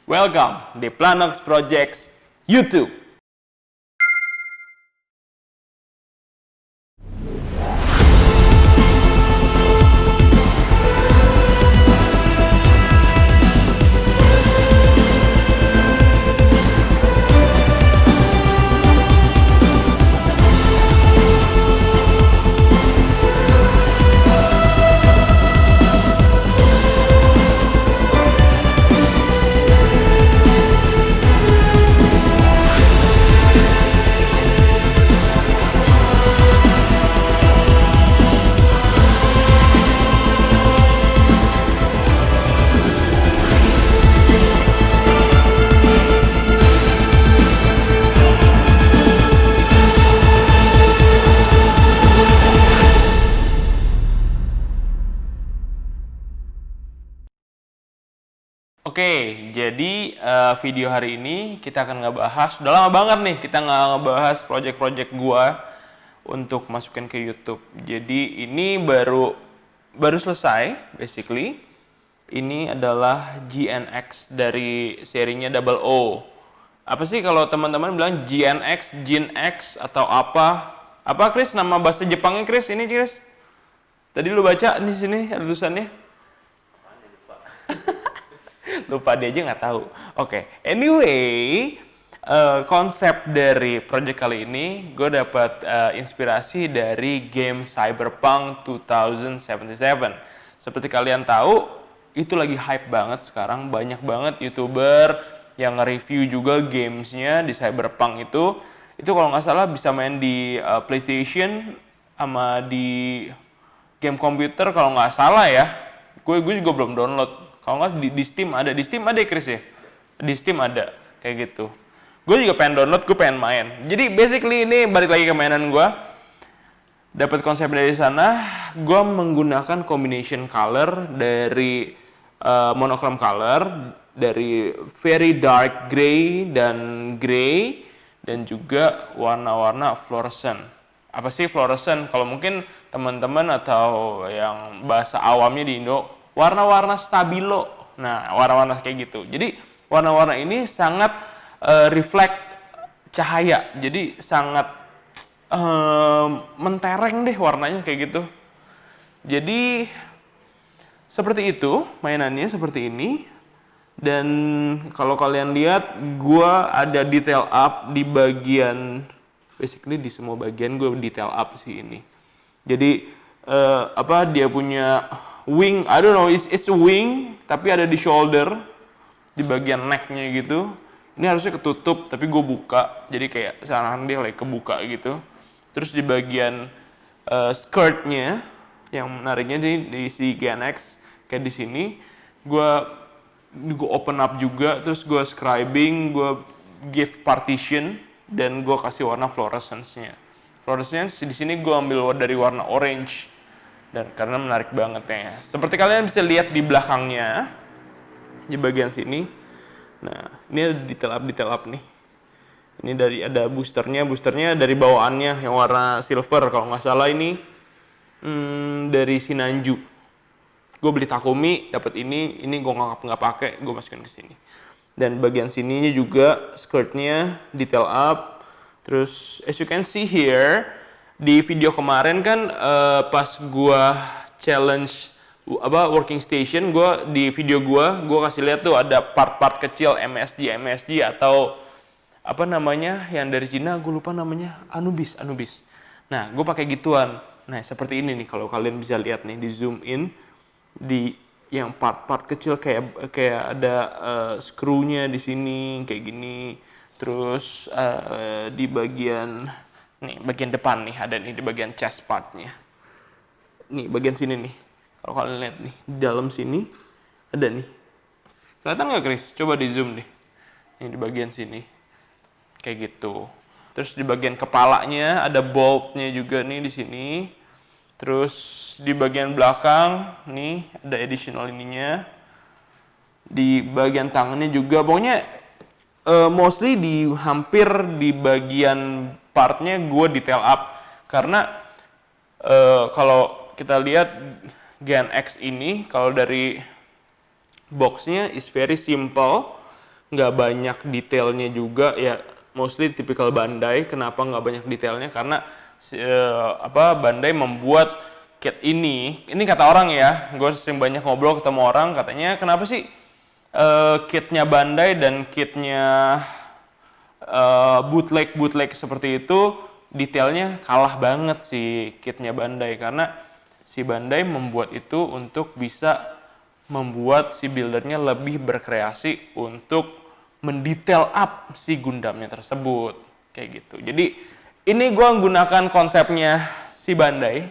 Welcome di Planox Projects YouTube. Oke, jadi video hari ini kita akan ngebahas, udah lama banget nih kita nggak ngebahas project-project gua untuk masukin ke YouTube. Jadi ini baru selesai, basically. Ini adalah GNX dari serinya Double O. Apa sih kalau teman-teman bilang GNX, GenX atau apa? Apa Chris nama bahasa Jepangnya Chris? Ini Chris? Tadi lu baca di sini ada tulisannya? Lupa dia aja nggak tahu. Oke, anyway, konsep dari project kali ini gue dapat inspirasi dari game Cyberpunk 2077. Seperti kalian tahu, itu lagi hype banget sekarang. Banyak banget YouTuber yang nge-review juga gamesnya di Cyberpunk itu. Itu kalau nggak salah bisa main di PlayStation sama di game komputer kalau nggak salah ya. Gue juga belum download. Kalau nggak di Steam ada ya Chris ya? Di Steam ada, kayak gitu. Gue juga pengen download, gue pengen main. Jadi basically ini balik lagi ke mainan gue. Dapat konsep dari sana, gue menggunakan combination color dari monochrome color, dari very dark gray dan gray, dan juga warna-warna fluorescent. Apa sih fluorescent? Kalau mungkin teman-teman atau yang bahasa awamnya di Indo, warna-warna stabilo. Nah, warna-warna kayak gitu. Jadi, warna-warna ini sangat reflect cahaya. Jadi, sangat mentereng deh warnanya kayak gitu. Jadi, seperti itu mainannya, seperti ini. Dan kalau kalian lihat, gua ada detail up di bagian, basically di semua bagian gue detail up sih ini. Jadi, dia punya wing, I don't know, it's a wing, tapi ada di shoulder, di bagian necknya gitu. Ini harusnya ketutup, tapi gue buka, jadi kayak seakan dia kayak kebuka gitu. Terus di bagian skirtnya, yang menariknya di si GNX, kayak di sini, gue open up juga, terus gue scribing, gue give partition, dan gue kasih warna fluorescence-nya. Fluorescence di sini gue ambil dari warna orange. Dan karena menarik banget ya. Seperti kalian bisa lihat di belakangnya, di bagian sini. Nah, ini ada detail up nih. Ini ada boosternya dari bawaannya yang warna silver kalau nggak salah ini dari Sinanju. Gue beli Takumi, dapat ini gue nggak pakai, gue masukin ke sini. Dan bagian sininya juga skirtnya detail up. Terus as you can see here, di video kemarin kan pas gua challenge working station, di video gua kasih lihat tuh ada part-part kecil MSG atau apa namanya yang dari Cina, gue lupa namanya, Anubis. Nah, gue pakai gituan. Nah, seperti ini nih kalau kalian bisa lihat nih, di zoom in di yang part-part kecil kayak ada screw-nya di sini kayak gini. Terus di bagian depan nih ada nih di bagian chest partnya. Nih bagian sini nih. Kalau kalian lihat nih di dalam sini ada nih. Kelihatan nggak Chris? Coba di zoom deh. Nih di bagian sini. Kayak gitu. Terus di bagian kepalanya ada bolt-nya juga nih di sini. Terus di bagian belakang nih ada additional ininya. Di bagian tangannya juga. Pokoknya mostly hampir di bagian partnya gue detail up karena kalau kita lihat Gen X ini kalau dari boxnya is very simple, nggak banyak detailnya juga ya, mostly typical Bandai. Kenapa nggak banyak detailnya? Karena Bandai membuat kit ini kata orang ya, gue sering banyak ngobrol ketemu orang, katanya kenapa sih kitnya Bandai dan kitnya bootleg seperti itu detailnya kalah banget si kitnya Bandai, karena si Bandai membuat itu untuk bisa membuat si buildernya lebih berkreasi untuk mendetail up si Gundamnya tersebut kayak gitu. Jadi ini gue gunakan konsepnya si Bandai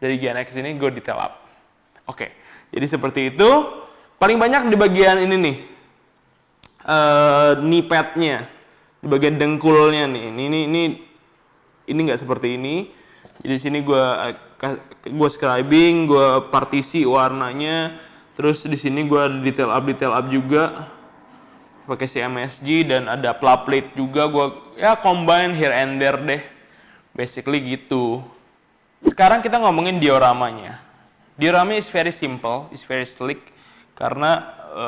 dari GNX ini, gue detail up. Oke, jadi seperti itu. Paling banyak di bagian ini nih, knee padnya, di bagian dengkulnya nih. Ini nggak seperti ini. Jadi sini gue scribing, gue partisi warnanya. Terus di sini gue detail up juga pakai si MSG, dan ada pla plate juga, gue ya combine here and there deh, basically gitu. Sekarang kita ngomongin dioramanya. Diorama is very simple, is very slick, karena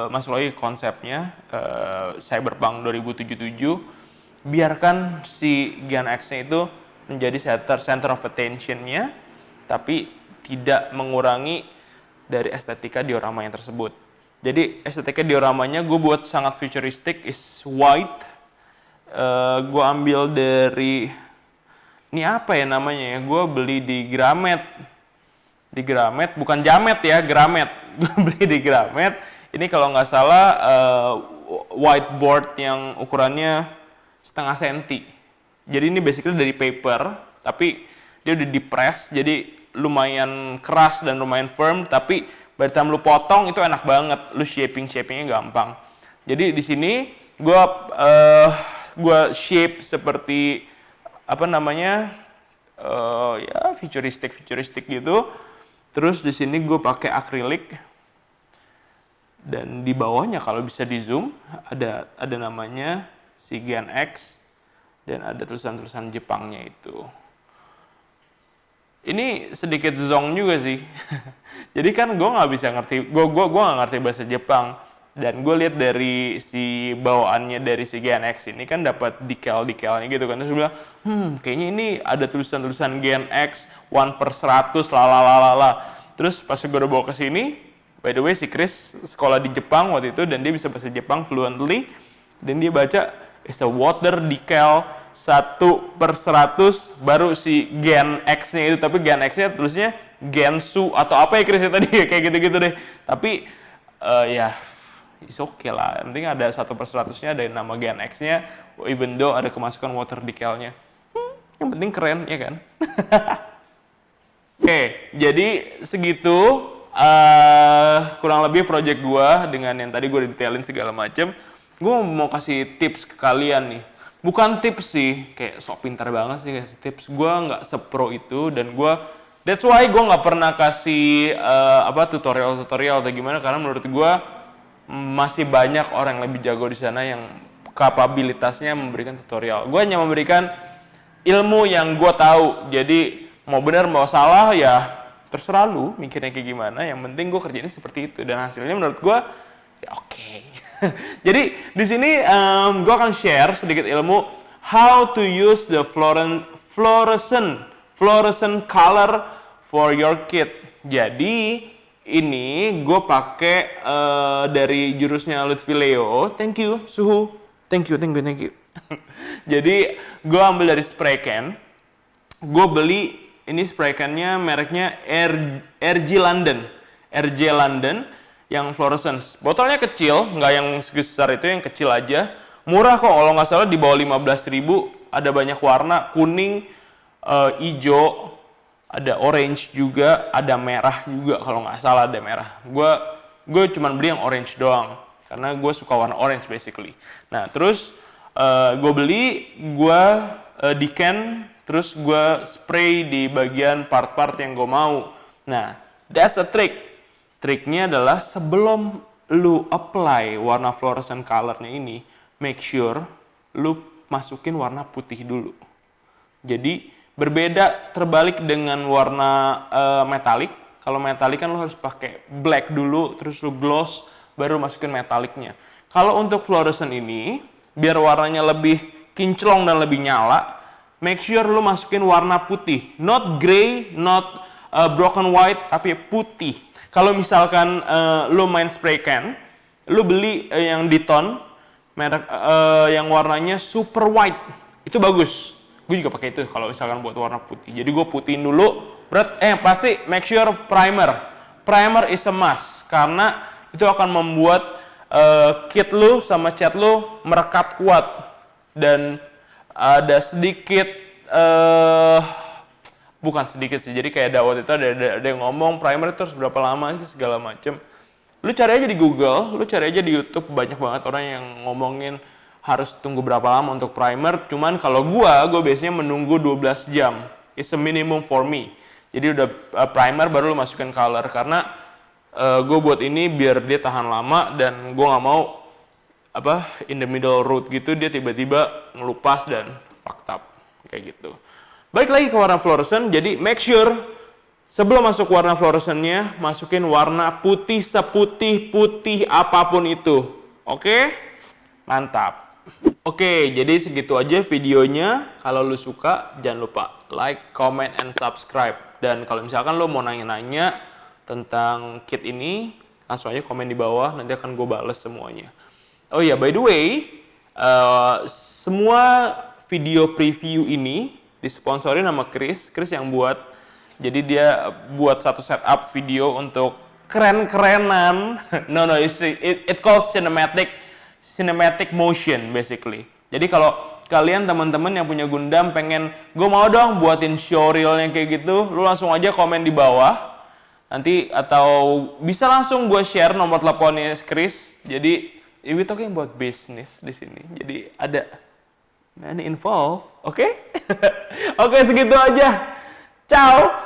masuk lagi konsepnya Cyberpunk 2077, biarkan si Gian X-nya itu menjadi center of attention-nya, tapi tidak mengurangi dari estetika diorama yang tersebut. Jadi estetika dioramanya gue buat sangat futuristic, is white. Gue ambil dari, ini apa ya namanya ya, gue beli di Gramet. Di Gramet, bukan Jamet ya, Gramet. Gue beli di Gramet. Ini kalau nggak salah whiteboard yang ukurannya 0,5 senti. Jadi ini basically dari paper, tapi dia udah di-press, jadi lumayan keras dan lumayan firm, tapi by the time lu potong itu enak banget, lu shapingnya gampang. Jadi di sini gua shape seperti apa namanya, ya futuristic gitu. Terus di sini gue pakai akrilik, dan di bawahnya kalau bisa di zoom ada namanya si Gian X, dan ada tulisan-tulisan Jepangnya itu. Ini sedikit zong juga sih. Jadi kan gue nggak bisa ngerti, gue nggak ngerti bahasa Jepang, dan gue lihat dari si bawaannya dari si Gen X ini kan dapat decal-decalnya gitu kan, terus gue bilang kayaknya ini ada tulisan-tulisan Gen X 1/100 lalalala. Terus pas gue udah bawa ke sini, by the way si Chris sekolah di Jepang waktu itu, dan dia bisa bahasa Jepang fluently, dan dia baca it's a water decal 1/100, baru si Gen X-nya itu, tapi Gen X-nya tulisnya Gensu atau apa ya Chris ya tadi, kayak gitu-gitu deh. Tapi ya it's okay lah, yang penting ada 1/100-nya, ada nama Gen X-nya, even though ada kemasukan water decal-nya. Yang penting keren, ya kan? Oke, jadi segitu kurang lebih project gua dengan yang tadi gue detailin segala macem. Gue mau kasih tips ke kalian nih. Bukan tips sih, kayak sok pintar banget sih kasih tips. Gue nggak sepro itu, dan that's why gue nggak pernah kasih tutorial atau gimana, karena menurut gue masih banyak orang yang lebih jago di sana yang kapabilitasnya memberikan tutorial. Gue hanya memberikan ilmu yang gue tahu. Jadi mau benar mau salah ya terserah lu mikirnya kayak gimana. Yang penting gue kerjain seperti itu, dan hasilnya menurut gue ya oke. Jadi di sini gue akan share sedikit ilmu how to use the fluorescent color for your kit. Jadi ini gue pakai dari jurusnya Lutfi Leo. Thank you Suhu. Thank you. Jadi gue ambil dari spray can. Gue beli ini spray can-nya mereknya RG London yang fluorescence. Botolnya kecil, nggak yang sebesar itu, yang kecil aja. Murah kok, kalau nggak salah di bawah 15.000. Ada banyak warna, kuning, hijau, ada orange juga, ada merah juga kalau nggak salah ada merah. Gue cuma beli yang orange doang, karena gue suka warna orange basically. Nah terus gue beli, gue decan, terus gue spray di bagian part-part yang gue mau. Nah that's a trick. Triknya adalah sebelum lu apply warna fluorescent colornya ini, make sure lu masukin warna putih dulu. Jadi berbeda, terbalik dengan warna metalik. Kalau metalik kan lu harus pakai black dulu, terus lu gloss, baru masukin metaliknya. Kalau untuk fluorescent ini, biar warnanya lebih kinclong dan lebih nyala, make sure lu masukin warna putih. Not gray, not broken white, tapi putih. Kalau misalkan lu main spray can, lu beli yang Diton, merek yang warnanya super white, itu bagus. Gue juga pakai itu kalau misalkan buat warna putih. Jadi gue putihin dulu, pasti make sure primer. Primer is a must, karena itu akan membuat kit lu sama cat lu merekat kuat. Dan ada sedikit, bukan sedikit sih, jadi kayak waktu itu ada yang ngomong primer itu harus berapa lama sih segala macem. Lu cari aja di Google, lu cari aja di YouTube, banyak banget orang yang ngomongin harus tunggu berapa lama untuk primer. Cuman kalau gue biasanya menunggu 12 jam. It's a minimum for me. Jadi udah primer baru lu masukin color, karena gue buat ini biar dia tahan lama dan gue nggak mau in the middle road gitu dia tiba-tiba ngelupas dan fucked up kayak gitu. Balik lagi ke warna fluorescent, jadi make sure sebelum masuk warna fluorescentnya masukin warna putih seputih-putih apapun itu. Oke? Mantap. Oke, jadi segitu aja videonya. Kalau lu suka, jangan lupa like, comment, and subscribe. Dan kalau misalkan lu mau nanya-nanya tentang kit ini, langsung aja komen di bawah, nanti akan gue bales semuanya. Oh iya, by the way, semua video preview ini disponsori sama Chris yang buat. Jadi dia buat satu setup video untuk keren-kerenan. No, it calls cinematic motion basically. Jadi kalau kalian teman-teman yang punya Gundam pengen gue mau dong buatin showreelnya kayak gitu, lu langsung aja komen di bawah nanti, atau bisa langsung gue share nomor teleponnya Chris. Jadi we talking about business di sini. Jadi ada money involved, oke? Oke, segitu aja. Ciao.